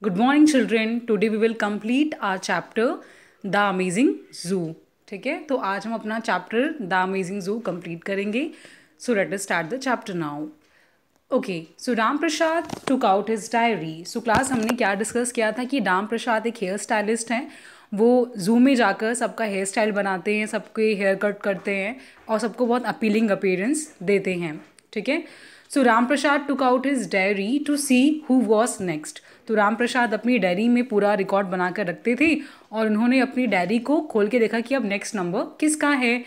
Good morning children. Today we will complete our chapter the amazing zoo. ठीक है, तो आज हम अपना chapter the amazing zoo complete करेंगे। So let us start the chapter now. Okay, so Ram Prasad took out his diary. So class हमने क्या discuss किया था कि राम प्रसाद एक हेयर स्टाइलिस्ट हैं। वो जू में जाकर सबका हेयर स्टाइल बनाते हैं, सबके हेयर कट करते हैं और सबको बहुत अपीलिंग अपीयरेंस देते हैं। ठीक है, so Ram Prasad took out his diary to see who was next. तो राम प्रसाद अपनी डायरी में पूरा रिकॉर्ड बना कर रखते थे और उन्होंने अपनी डायरी को खोल के देखा कि अब नेक्स्ट नंबर किसका है।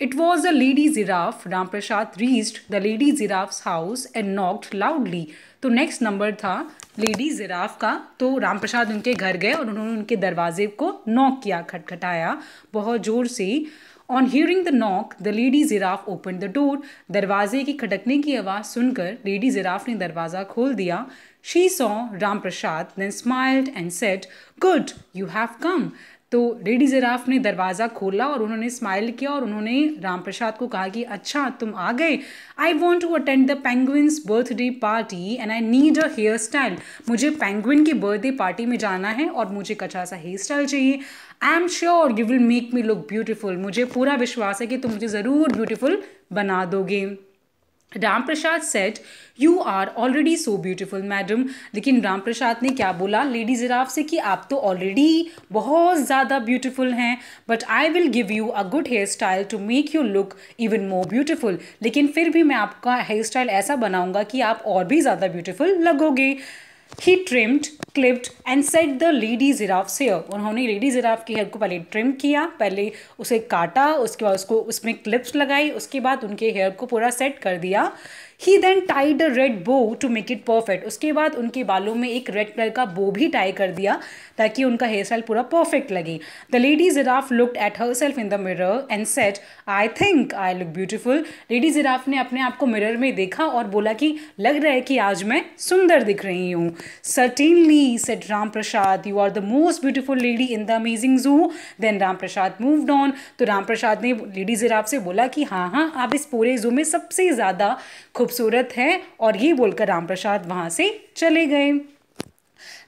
It was the lady giraffe. Ram Prasad reached the lady giraffes house and knocked loudly. तो नेक्स्ट नंबर था लेडी जिराफ का। तो राम प्रसाद उनके घर गए और उन्होंने उनके दरवाजे को नॉक किया, खटखटाया बहुत ज़ोर से। On hearing the knock the lady giraffe open the door. दरवाजे की खटकने की आवाज़ सुनकर लेडी जिराफ ने दरवाज़ा खोल दिया। She saw Ram Prasad then smiled and said, good you have come. तो लेडी जिराफ ने दरवाज़ा खोला और उन्होंने स्माइल किया और उन्होंने राम प्रसाद को कहा कि अच्छा तुम आ गए। I want to attend the penguins birthday party and I need a hairstyle. मुझे पेंगुइन की बर्थडे पार्टी में जाना है और मुझे एक अच्छा सा हेयर स्टाइल चाहिए। I am sure you will make me look beautiful. मुझे पूरा विश्वास है कि तुम मुझे ज़रूर ब्यूटिफुल बना दोगे। Ram Prasad set, you are already so beautiful madam. लेकिन राम प्रसाद ने क्या बोला लेडी जिराफ से कि आप तो ऑलरेडी बहुत ज़्यादा ब्यूटिफुल हैं, but I will give you a good hair style to make you look even more beautiful. लेकिन फिर भी मैं आपका हेयर स्टाइल ऐसा बनाऊंगा कि आप और भी ज़्यादा ब्यूटिफुल लगोगे। He trimmed, clipped and set the lady giraffe's hair. उन्होंने लेडी जिराफ के हेयर को पहले ट्रिम किया, पहले उसे काटा, उसके बाद उसको उसमें क्लिप्स लगाई, उसके बाद उनके हेयर को पूरा सेट कर दिया। ही देन टाइड अ रेड बो टू मेक इट परफेक्ट। उसके बाद उनके बालों में एक रेड कलर का बो भी टाई कर दिया ताकि उनका हेयर स्टाइल पूरा परफेक्ट लगे। The lady giraffe looked at her self in the mirror and said, I think I look beautiful. Lady giraffe ने अपने आप को मिरर में देखा और बोला कि लग रहा है कि आज मैं सुंदर दिख रही हूँ। Certainly said Ram Prasad, you are the most beautiful lady in the amazing zoo. Then Ram Prasad moved on. तो राम प्रसाद ने लेडी जिराफ से बोला कि हाँ हाँ, आप इस पूरे जू में सबसे ज़्यादा खूबसूरत है, और ये बोलकर राम प्रसाद वहाँ से चले गए।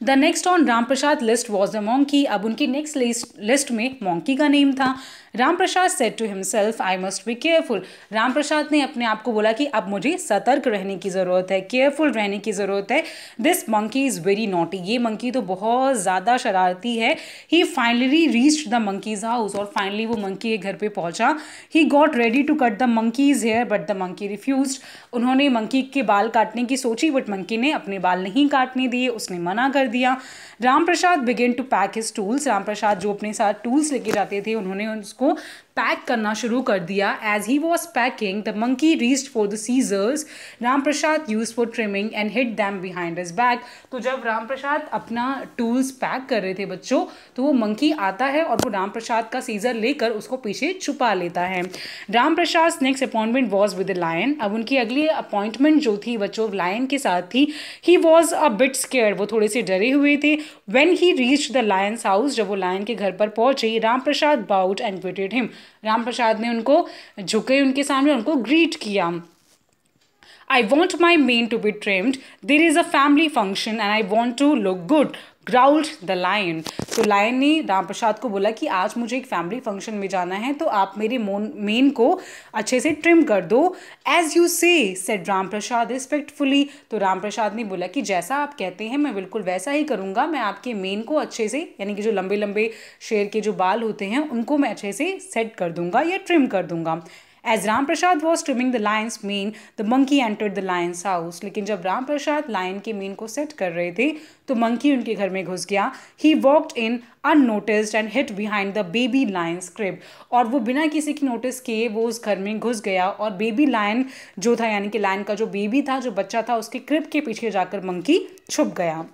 The next on Ram Prasad list was the monkey. अब उनकी नेक्स्ट लिस्ट में मॉन्की का नेम था। Ram Prasad said to himself, I must be careful. Ram Prasad ने अपने आप को बोला कि अब मुझे सतर्क रहने की ज़रूरत है, केयरफुल रहने की ज़रूरत है। This monkey is very naughty. ये मंकी तो बहुत ज़्यादा शरारती है। He finally reached the monkey's house. और फाइनली वो मंकी के घर पे पहुंचा। He got ready to cut the monkey's hair but the monkey refused. उन्होंने मंकी के बाल काटने की सोची बट मंकी ने अपने बाल नहीं काटने दिए, उसने मना कर दिया। Ram Prasad began to pack his tools. Ram Prasad जो अपने साथ टूल्स लेके जाते थे उन्होंने उसको पैक करना शुरू कर दिया। As he was packing the monkey reached for the scissors Ram Prasad use for trimming and hit them behind his back. तो जब राम प्रसाद अपना टूल्स पैक कर रहे थे बच्चों, तो वो मंकी आता है और वो राम प्रसाद का सीजर लेकर उसको पीछे छुपा लेता है। Ram Prasad next appointment was with the lion. अब उनकी अगली अपॉइंटमेंट जो थी बच्चों लायन के साथ थी। He was a bit scared. वो थोड़े से डरे हुए थे। When he reached the lion's house, जब वो लायन के घर पर पहुंचे, Ram Prasad bowed and greeted him. Ram Prasad ने उनको झुके, उनके सामने उनको ग्रीट किया। I want my mane to be trimmed. There is a family function and I want to look good. Growled the lion. तो लायन ने राम प्रसाद को बोला कि आज मुझे एक फैमिली फंक्शन में जाना है, तो आप मेरे मेन को अच्छे से ट्रिम कर दो। एज यू से सेड राम प्रसाद रिस्पेक्टफुली। तो राम प्रसाद ने बोला कि जैसा आप कहते हैं मैं बिल्कुल वैसा ही करूँगा। मैं आपके मेन को अच्छे से, यानी कि जो लंबे लंबे शेर के जो बाल होते हैं उनको मैं अच्छे से सेट कर दूंगा या ट्रिम कर दूंगा। As Ram Prasad was trimming the lion's mane, the monkey entered the lion's house. लेकिन जब राम प्रसाद लायन के मेन को सेट कर रहे थे तो मंकी उनके घर में घुस गया। He walked in unnoticed and hid behind the baby lion's crib. और वो बिना किसी की नोटिस किए वो उस घर में घुस गया और बेबी लायन जो था, यानी कि लायन का जो बेबी था, जो बच्चा था, उसके क्रिब के पीछे जाकर मंकी छुप गया।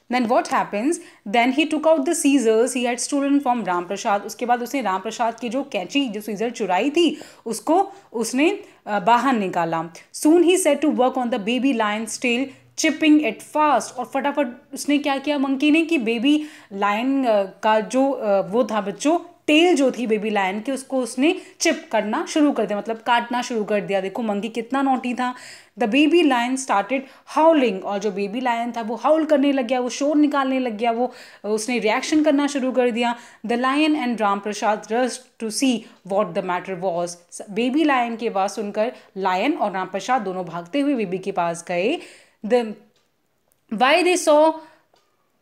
Then what happens? Then he took out the scissors he had stolen from Ram Prasad. उसके बाद उसने राम प्रसाद की जो कैंची, जो सीजर चुराई थी, उसको उसने बाहर निकाला। Soon he set to work on the baby lion's tail, chipping it fast. और फटाफट उसने क्या किया मंकी ने कि बेबी लायन का जो वो था बच्चों टेल जो थी बेबी लायन की उसको उसने चिप करना शुरू कर दिया, मतलब काटना शुरू कर दिया। देखो मंकी कितना नॉटी था। The baby lion started howling, और जो बेबी लायन था वो हाउल करने लग गया, वो शोर निकालने लग गया, वो उसने रिएक्शन करना शुरू कर दिया। The lion and Ram Prasad rush to see what the matter was. Baby lion की आवाज़ सुनकर लायन और राम प्रसाद दोनों भागते हुए बेबी के पास गए। The why they saw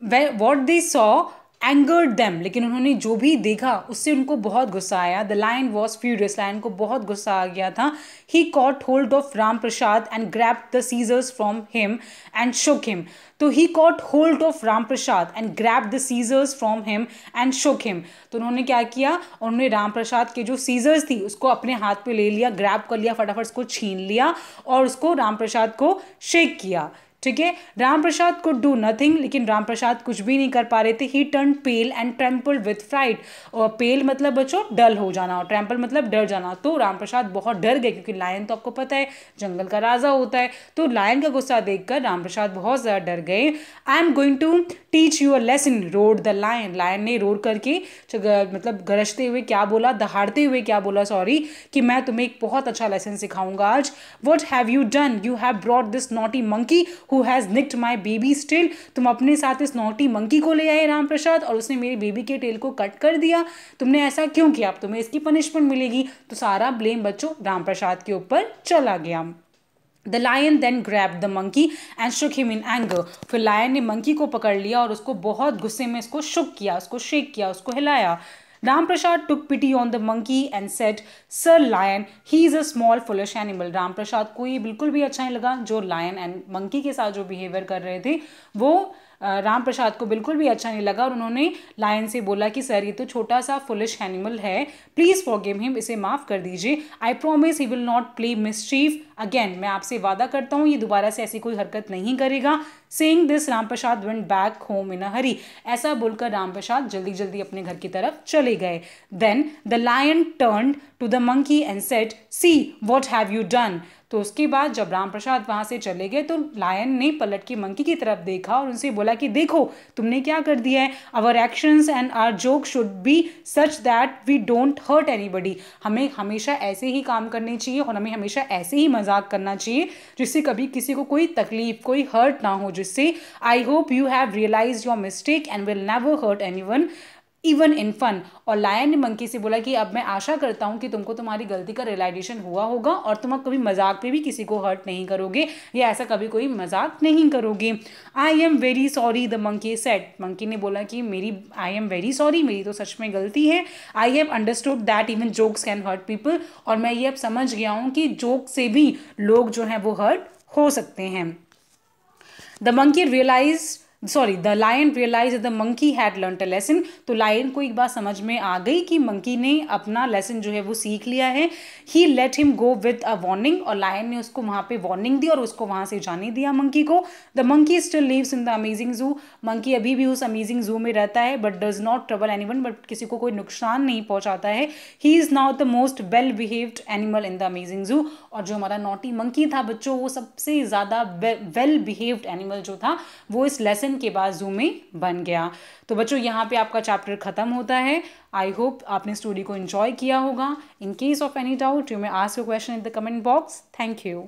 what they saw angered them, लेकिन उन्होंने जो भी देखा उससे उनको बहुत गुस्सा आया। The lion was furious, lion को बहुत गुस्सा आ गया था। He caught hold of Ram Prasad and grabbed the scissors from him and shook him. तो he caught hold of Ram Prasad and grabbed the scissors from him and shook him. तो उन्होंने क्या किया, उन्होंने राम प्रसाद के जो सीजर्स थी उसको अपने हाथ पे ले लिया, ग्रैब कर लिया, फटाफट उसको छीन लिया और उसको राम प्रसाद को शेक किया। ठीक है, राम प्रसाद कुड डू नथिंग, लेकिन राम प्रसाद कुछ भी नहीं कर पा रहे थे। He turn pale and trembled with fright. और पेल मतलब बच्चों डल हो जाना, और ट्रेम्पल मतलब डर जाना। तो राम प्रसाद बहुत डर गए, क्योंकि लायन तो आपको पता है जंगल का राजा होता है। तो लायन का गुस्सा देखकर राम प्रसाद बहुत ज़्यादा डर गए। I am going to teach you a lesson, roared the lion. Lion ने रोड करके मतलब गरजते हुए क्या बोला, दहाड़ते हुए क्या बोला, सॉरी, कि मैं तुम्हें एक बहुत अच्छा लेसन सिखाऊंगा आज। What have you done, you have brought this naughty monkey who has nicked my baby still. तुम अपने साथ इस नॉटी मंकी को ले आए राम प्रसाद, और उसने मेरी बेबी के टेल को कट कर दिया। तुमने ऐसा क्यों किया, अब तुम्हें इसकी पनिशमेंट मिलेगी। तो सारा ब्लेम बच्चों राम प्रसाद के ऊपर चला गया। The lion then grabbed the monkey and shook him in anger. फिर लायन ने मंकी को पकड़ लिया और उसको बहुत गुस्से में उसको शुक किया, उसको शेक किया, उसको हिलाया। Ram Prasad took pity on the monkey and said, Sir Lion, he is a small foolish animal. Ram Prasad को ये बिल्कुल भी अच्छा नहीं लगा जो लायन एंड मंकी के साथ जो बिहेवियर कर रहे थे वो राम प्रसाद को बिल्कुल भी अच्छा नहीं लगा, और उन्होंने लायन से बोला कि सर ये तो छोटा सा फुलिश एनिमल है, प्लीज़ फॉरगिव हिम, इसे माफ़ कर दीजिए। I promise he will not play mischief again, मैं आपसे वादा करता हूँ ये दोबारा से ऐसी कोई हरकत नहीं करेगा। Saying this Ram Prasad went back home in a hurry. ऐसा बोलकर राम प्रसाद जल्दी जल्दी अपने घर की तरफ चले गए। Then the lion turned to the monkey and said, see what have you done. तो उसके बाद जब राम प्रसाद वहाँ से चले गए तो लायन ने पलट के मंकी की तरफ देखा और उनसे बोला कि देखो तुमने क्या कर दिया है। Our actions and our joke should be such that we don't hurt anybody. हमें हमेशा ऐसे ही काम करने चाहिए और हमें हमेशा ऐसे ही मजाक करना चाहिए जिससे कभी किसी को कोई तकलीफ, कोई हर्ट ना हो। जिससे I hope you have realize your mistake and will never hurt anyone even in fun. और लायन ने मंकी से बोला कि अब मैं आशा करता हूँ कि तुमको तुम्हारी गलती का रियलाइजेशन हुआ होगा और तुम अब कभी मजाक पे भी किसी को हर्ट नहीं करोगे या ऐसा कभी कोई मजाक नहीं करोगे। I am very sorry the monkey said. Monkey ने बोला कि आई एम वेरी सॉरी, मेरी तो सच में गलती है। I have understood that even jokes can hurt people. और मैं ये अब समझ गया हूँ कि जोक से भी लोग जो हैं वो हर्ट हो सकते हैं। The monkey realize the lion realize the monkey had learn a lesson. तो लायन को एक बात समझ में आ गई कि मंकी ने अपना लेसन जो है वो सीख लिया है। He let him go with a warning. और लायन ने उसको वहाँ पे वार्निंग दी और उसको वहाँ से जाने दिया मंकी को। The monkey still lives in the amazing zoo. Monkey अभी भी उस अमेजिंग जू में रहता है but does not trouble anyone, but किसी को कोई नुकसान नहीं पहुँचाता है। He is now the most well behaved animal in the amazing zoo. और जो हमारा नॉटी मंकी था बच्चों वो सबसे ज़्यादा वेल बिहेव्ड एनिमल जो था वो इस लेसन के बाद जू में बन गया। तो बच्चों यहाँ पे आपका चैप्टर खत्म होता है। आई होप आपने स्टोरी को एंजॉय किया होगा। In case of any doubt you may ask your question in the comment box. Thank you.